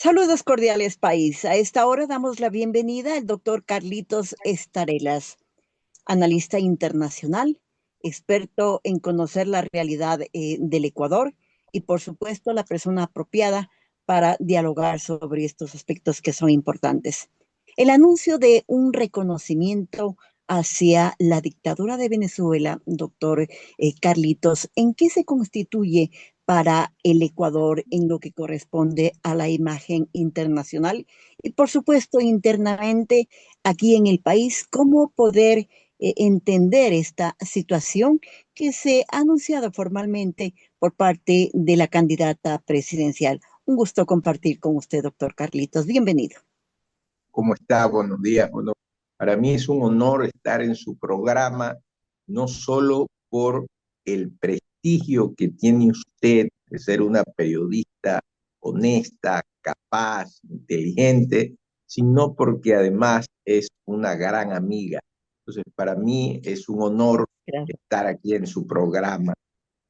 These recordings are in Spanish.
Saludos cordiales, país. A esta hora damos la bienvenida al doctor Carlitos Estarelas, analista internacional, experto en conocer la realidad del Ecuador y, por supuesto, la persona apropiada para dialogar sobre estos aspectos que son importantes. El anuncio de un reconocimiento hacia la dictadura de Venezuela, doctor Carlitos, ¿en qué se constituye para el Ecuador en lo que corresponde a la imagen internacional? Y, por supuesto, internamente, aquí en el país, ¿cómo poder entender esta situación que se ha anunciado formalmente por parte de la candidata presidencial? Un gusto compartir con usted, doctor Carlitos. Bienvenido. ¿Cómo está? Buenos días. Bueno, para mí es un honor estar en su programa, no solo por el prestigio que tiene usted de ser una periodista honesta, capaz, inteligente, sino porque además es una gran amiga. Entonces, para mí es un honor Gracias. estar aquí en su programa.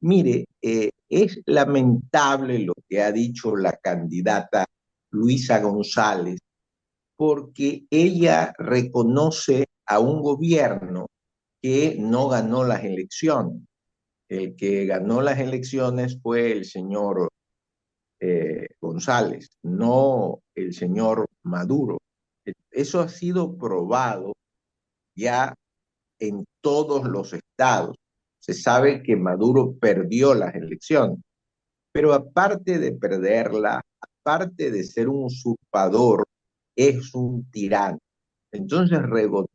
Mire, es lamentable lo que ha dicho la candidata Luisa González, porque ella reconoce a un gobierno que no ganó las elecciones. El que ganó las elecciones fue el señor González, no el señor Maduro. Eso ha sido probado ya en todos los estados. Se sabe que Maduro perdió las elecciones, pero aparte de perderla, aparte de ser un usurpador, es un tirano. Entonces,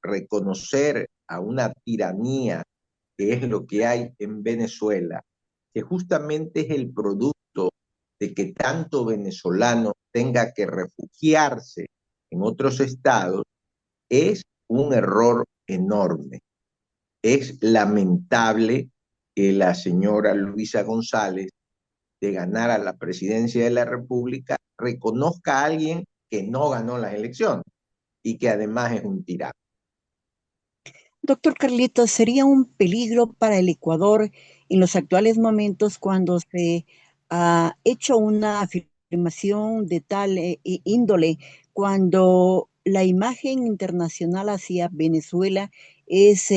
reconocer a una tiranía, que es lo que hay en Venezuela, que justamente es el producto de que tanto venezolano tenga que refugiarse en otros estados, es un error enorme. Es lamentable que la señora Luisa González, de ganar a la presidencia de la República, reconozca a alguien que no ganó las elecciones y que además es un tirano. Doctor Carlitos, ¿sería un peligro para el Ecuador en los actuales momentos cuando se ha hecho una afirmación de tal índole, cuando la imagen internacional hacia Venezuela es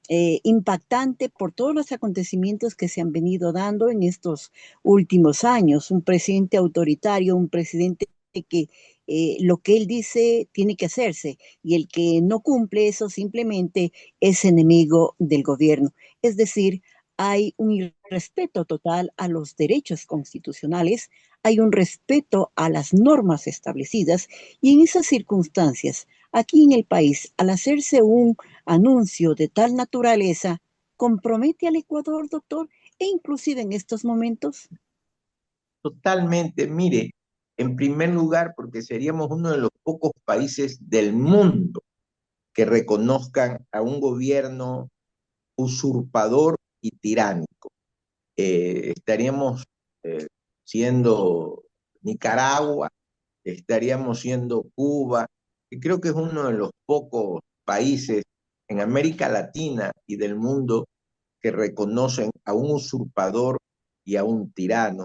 impactante por todos los acontecimientos que se han venido dando en estos últimos años? Un presidente autoritario, un presidente que lo que él dice tiene que hacerse y el que no cumple eso simplemente es enemigo del gobierno. Es decir, hay un irrespeto total a los derechos constitucionales, hay un respeto a las normas establecidas y en esas circunstancias, aquí en el país, al hacerse un anuncio de tal naturaleza, compromete al Ecuador, doctor, e inclusive en estos momentos. Totalmente, mire, en primer lugar, porque seríamos uno de los pocos países del mundo que reconozcan a un gobierno usurpador y tiránico. Estaríamos eh, siendo Nicaragua, estaríamos siendo Cuba, que creo que es uno de los pocos países en América Latina y del mundo que reconocen a un usurpador y a un tirano.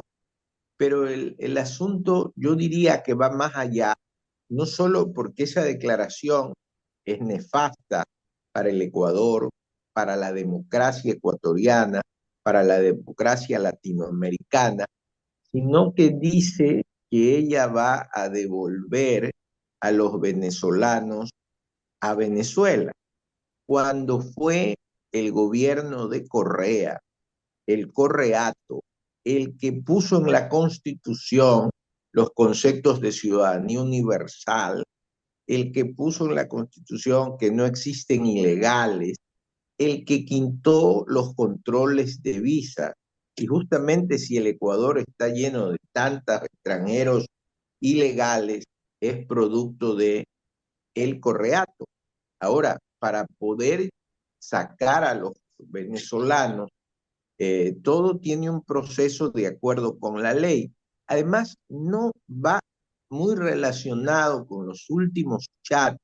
Pero el asunto yo diría que va más allá, no solo porque esa declaración es nefasta para el Ecuador, para la democracia ecuatoriana, para la democracia latinoamericana, sino que dice que ella va a devolver a los venezolanos a Venezuela. Cuando fue el gobierno de Correa, el correato, el que puso en la Constitución los conceptos de ciudadanía universal, el que puso en la Constitución que no existen ilegales, el que quitó los controles de visa. Y justamente si el Ecuador está lleno de tantos extranjeros ilegales, es producto de el correato. Ahora, para poder sacar a los venezolanos, todo tiene un proceso de acuerdo con la ley. Además, no va muy relacionado con los últimos chats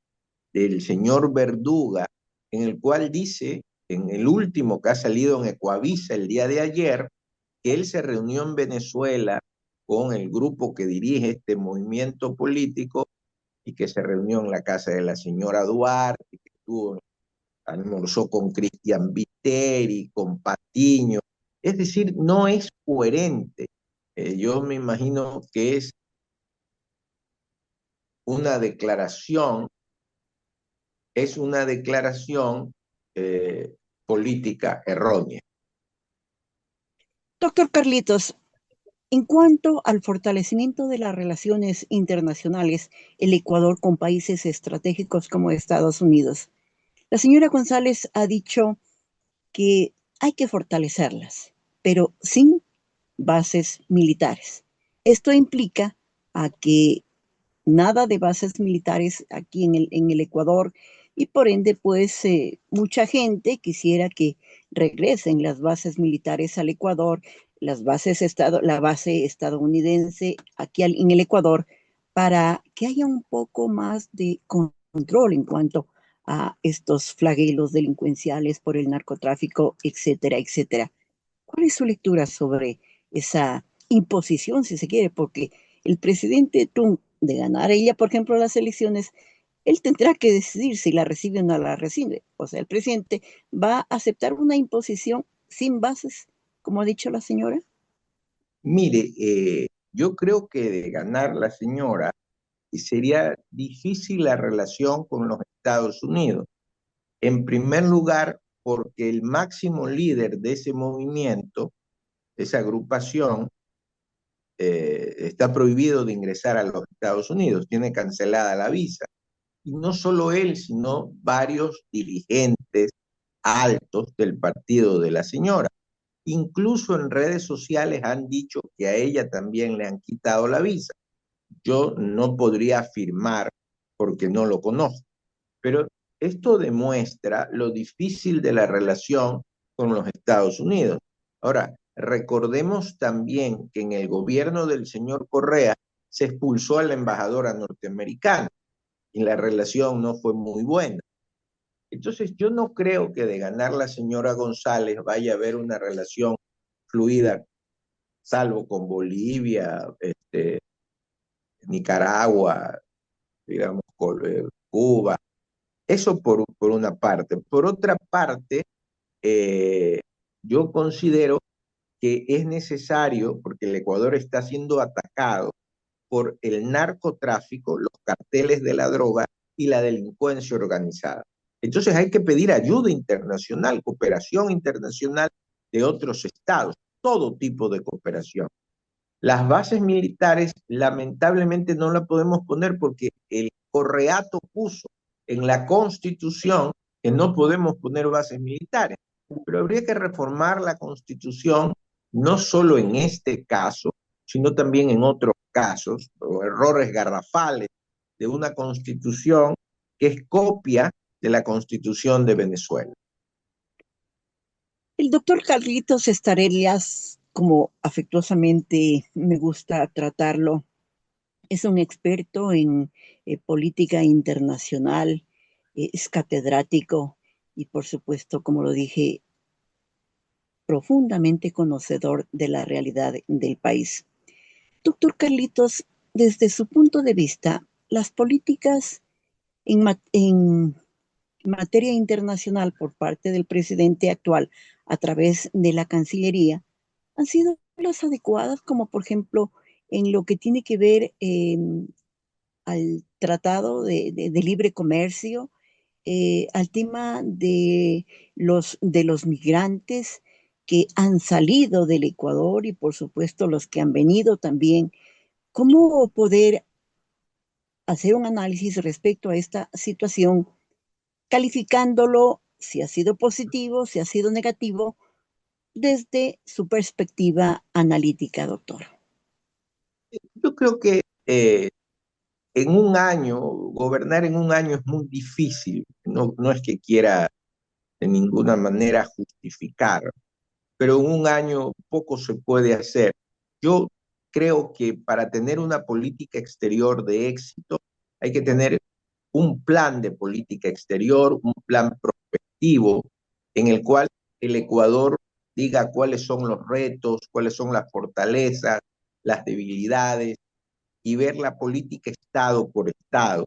del señor Verduga, en el cual dice, en el último que ha salido en Ecoavisa el día de ayer, que él se reunió en Venezuela con el grupo que dirige este movimiento político y que se reunió en la casa de la señora Duarte, que almorzó con Cristian Viteri, con Patiño. Es decir, no es coherente. Yo me imagino que una declaración, es una declaración eh, política errónea. Doctor Carlitos, en cuanto al fortalecimiento de las relaciones internacionales, el Ecuador con países estratégicos como Estados Unidos, la señora González ha dicho que hay que fortalecerlas, pero sin bases militares. Esto implica a que nada de bases militares aquí en el Ecuador y por ende, pues mucha gente quisiera que regresen las bases militares al Ecuador, la base estadounidense aquí en el Ecuador, para que haya un poco más de control en cuanto a estos flagelos delincuenciales por el narcotráfico, etcétera, etcétera. ¿Cuál es su lectura sobre esa imposición, si se quiere? Porque el presidente Trump, de ganar ella, por ejemplo, las elecciones, él tendrá que decidir si la recibe o no la recibe. O sea, el presidente va a aceptar una imposición sin bases, como ha dicho la señora. Mire, yo creo que de ganar la señora sería difícil la relación con los Estados Unidos. En primer lugar, porque el máximo líder de ese movimiento, de esa agrupación, está prohibido de ingresar a los Estados Unidos, tiene cancelada la visa. Y no solo él, sino varios dirigentes altos del partido de la señora. Incluso en redes sociales han dicho que a ella también le han quitado la visa. Yo no podría afirmar porque no lo conozco, pero esto demuestra lo difícil de la relación con los Estados Unidos. Ahora, recordemos también que en el gobierno del señor Correa se expulsó a la embajadora norteamericana y la relación no fue muy buena. Entonces, yo no creo que de ganar la señora González vaya a haber una relación fluida, salvo con Bolivia, Nicaragua, digamos, Cuba. Eso por una parte. Por otra parte, eh, yo considero que es necesario, porque el Ecuador está siendo atacado por el narcotráfico, los carteles de la droga y la delincuencia organizada. Entonces hay que pedir ayuda internacional, cooperación internacional de otros estados, todo tipo de cooperación. Las bases militares lamentablemente no las podemos poner porque el Correato puso en la Constitución que no podemos poner bases militares, pero habría que reformar la Constitución no solo en este caso, sino también en otros casos, o errores garrafales de una Constitución que es copia de la Constitución de Venezuela. El doctor Carlitos Estarellas, como afectuosamente me gusta tratarlo, es un experto en política internacional, es catedrático y por supuesto, como lo dije, profundamente conocedor de la realidad del país. Doctor Carlitos, desde su punto de vista, las políticas en materia internacional por parte del presidente actual a través de la Cancillería han sido las adecuadas, como por ejemplo en lo que tiene que ver al tratado de libre comercio, al tema de los migrantes que han salido del Ecuador y por supuesto los que han venido también. ¿Cómo poder hacer un análisis respecto a esta situación, calificándolo si ha sido positivo, si ha sido negativo, desde su perspectiva analítica, doctor? Yo creo que en un año, gobernar en un año es muy difícil. No, no es que quiera de ninguna manera justificar, pero en un año poco se puede hacer. Yo creo que para tener una política exterior de éxito hay que tener un plan de política exterior, un plan prospectivo en el cual el Ecuador diga cuáles son los retos, cuáles son las fortalezas, las debilidades y ver la política Estado por Estado.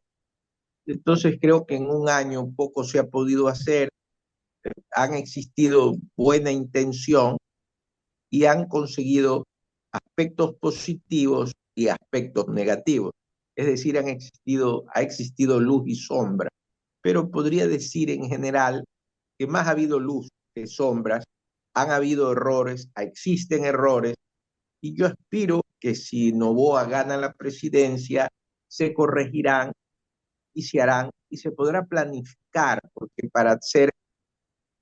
Entonces creo que en un año poco se ha podido hacer, han existido buena intención y han conseguido aspectos positivos y aspectos negativos. Es decir, ha existido luz y sombra, pero podría decir en general que más ha habido luz que sombras, han habido errores, existen errores, y yo aspiro que si Noboa gana la presidencia, se corregirán y se harán y se podrá planificar, porque para hacer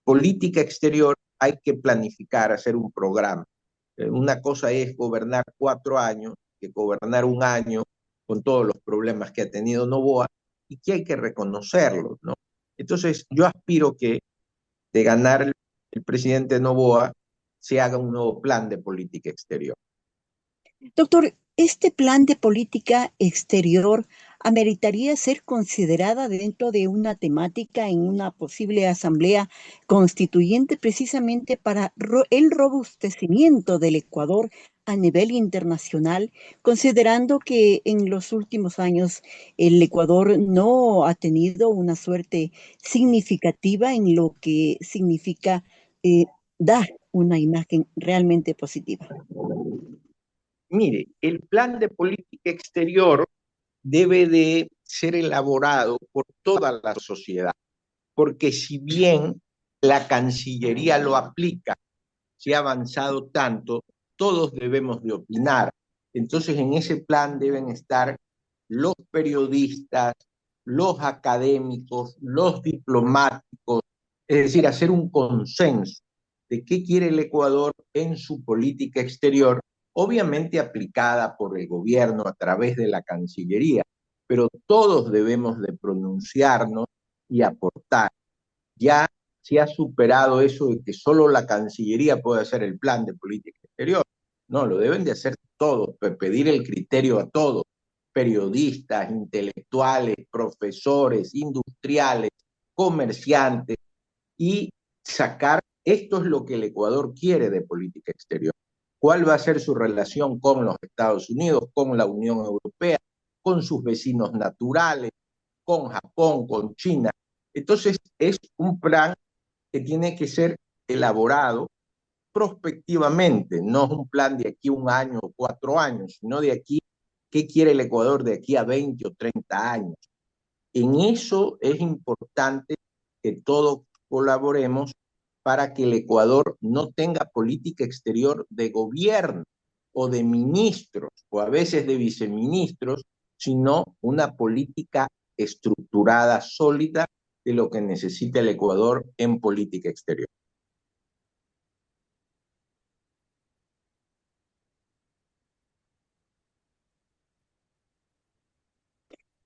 política exterior hay que planificar, hacer un programa. Una cosa es gobernar 4 años, que gobernar un año con todos los problemas que ha tenido Noboa y que hay que reconocerlos, ¿no? Entonces, yo aspiro que de ganar el presidente Noboa se haga un nuevo plan de política exterior. Doctor, ¿este plan de política exterior ameritaría ser considerada dentro de una temática en una posible asamblea constituyente precisamente para el robustecimiento del Ecuador a nivel internacional, considerando que en los últimos años el Ecuador no ha tenido una suerte significativa en lo que significa eh, dar una imagen realmente positiva? Mire, el plan de política exterior debe de ser elaborado por toda la sociedad, porque si bien la Cancillería lo aplica, se ha avanzado tanto, todos debemos de opinar. Entonces, en ese plan deben estar los periodistas, los académicos, los diplomáticos, es decir, hacer un consenso de qué quiere el Ecuador en su política exterior, obviamente aplicada por el gobierno a través de la Cancillería, pero todos debemos de pronunciarnos y aportar. Ya se ha superado eso de que solo la Cancillería puede hacer el plan de política exterior. No, lo deben de hacer todos, pedir el criterio a todos, periodistas, intelectuales, profesores, industriales, comerciantes, y sacar, esto es lo que el Ecuador quiere de política exterior. ¿Cuál va a ser su relación con los Estados Unidos, con la Unión Europea, con sus vecinos naturales, con Japón, con China? Entonces, es un plan que tiene que ser elaborado prospectivamente, no es un plan de aquí a un año o 4 años, sino de aquí, ¿qué quiere el Ecuador de aquí a 20 o 30 años? En eso es importante que todos colaboremos para que el Ecuador no tenga política exterior de gobierno o de ministros o a veces de viceministros, sino una política estructurada, sólida de lo que necesita el Ecuador en política exterior.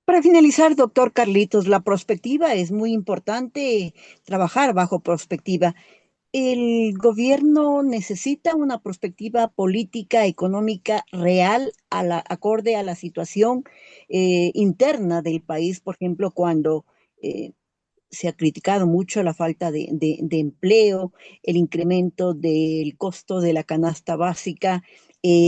Para finalizar, doctor Carlitos, la prospectiva es muy importante, trabajar bajo prospectiva. El gobierno necesita una perspectiva política, económica real, acorde a la situación interna del país, por ejemplo, cuando eh, se ha criticado mucho la falta de empleo, el incremento del costo de la canasta básica,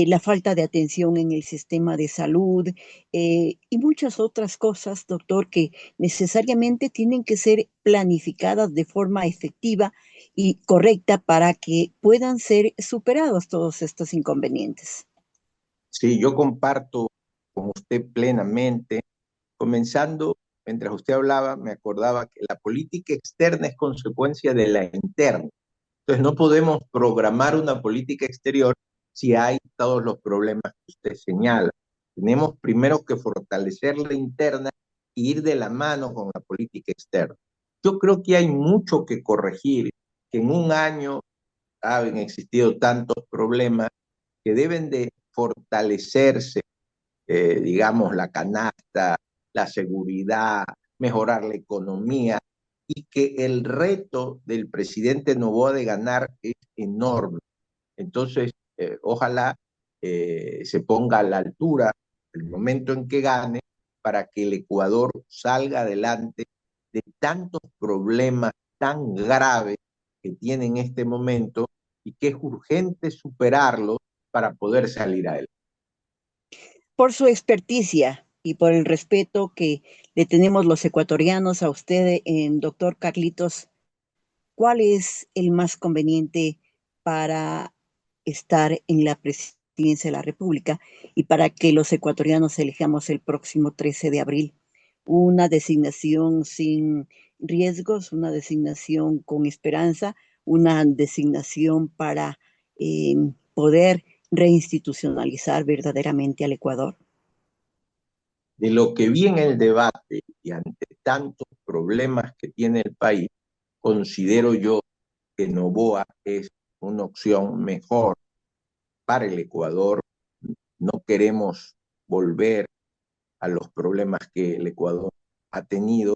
la falta de atención en el sistema de salud y muchas otras cosas, doctor, que necesariamente tienen que ser planificadas de forma efectiva y correcta para que puedan ser superados todos estos inconvenientes. Sí, yo comparto con usted plenamente. Comenzando, mientras usted hablaba, me acordaba que la política externa es consecuencia de la interna. Entonces, no podemos programar una política exterior si hay todos los problemas que usted señala. Tenemos primero que fortalecer la interna e ir de la mano con la política externa. Yo creo que hay mucho que corregir, que en un año han existido tantos problemas que deben de fortalecerse, digamos, la canasta, la seguridad, mejorar la economía, y que el reto del presidente Noboa de ganar es enorme. Entonces, ojalá se ponga a la altura el momento en que gane para que el Ecuador salga adelante de tantos problemas tan graves que tiene en este momento y que es urgente superarlos para poder salir a él. por su experticia y por el respeto que le tenemos los ecuatorianos a usted, doctor Carlitos. ¿Cuál es el más conveniente para estar en la presidencia de la República y para que los ecuatorianos elijamos el próximo 13 de abril? Una designación sin riesgos, una designación con esperanza, una designación para eh, poder reinstitucionalizar verdaderamente al Ecuador. De lo que vi en el debate y ante tantos problemas que tiene el país, considero yo que Noboa es una opción mejor para el Ecuador. No queremos volver a los problemas que el Ecuador ha tenido.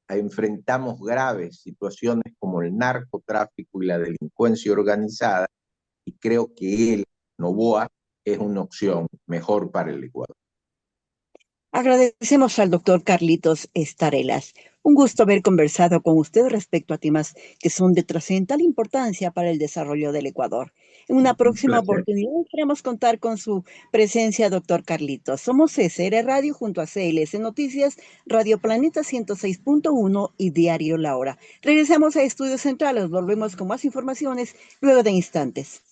Enfrentamos graves situaciones como el narcotráfico y la delincuencia organizada, y creo que él, Noboa, es una opción mejor para el Ecuador. Agradecemos al doctor Carlitos Estarelas. Un gusto haber conversado con usted respecto a temas que son de trascendental importancia para el desarrollo del Ecuador. En una Un próxima placer. oportunidad esperamos contar con su presencia, doctor Carlitos. Somos SR Radio junto a CLS Noticias, Radio Planeta 106.1 y Diario La Hora. Regresamos a Estudios Centrales. Volvemos con más informaciones luego de instantes.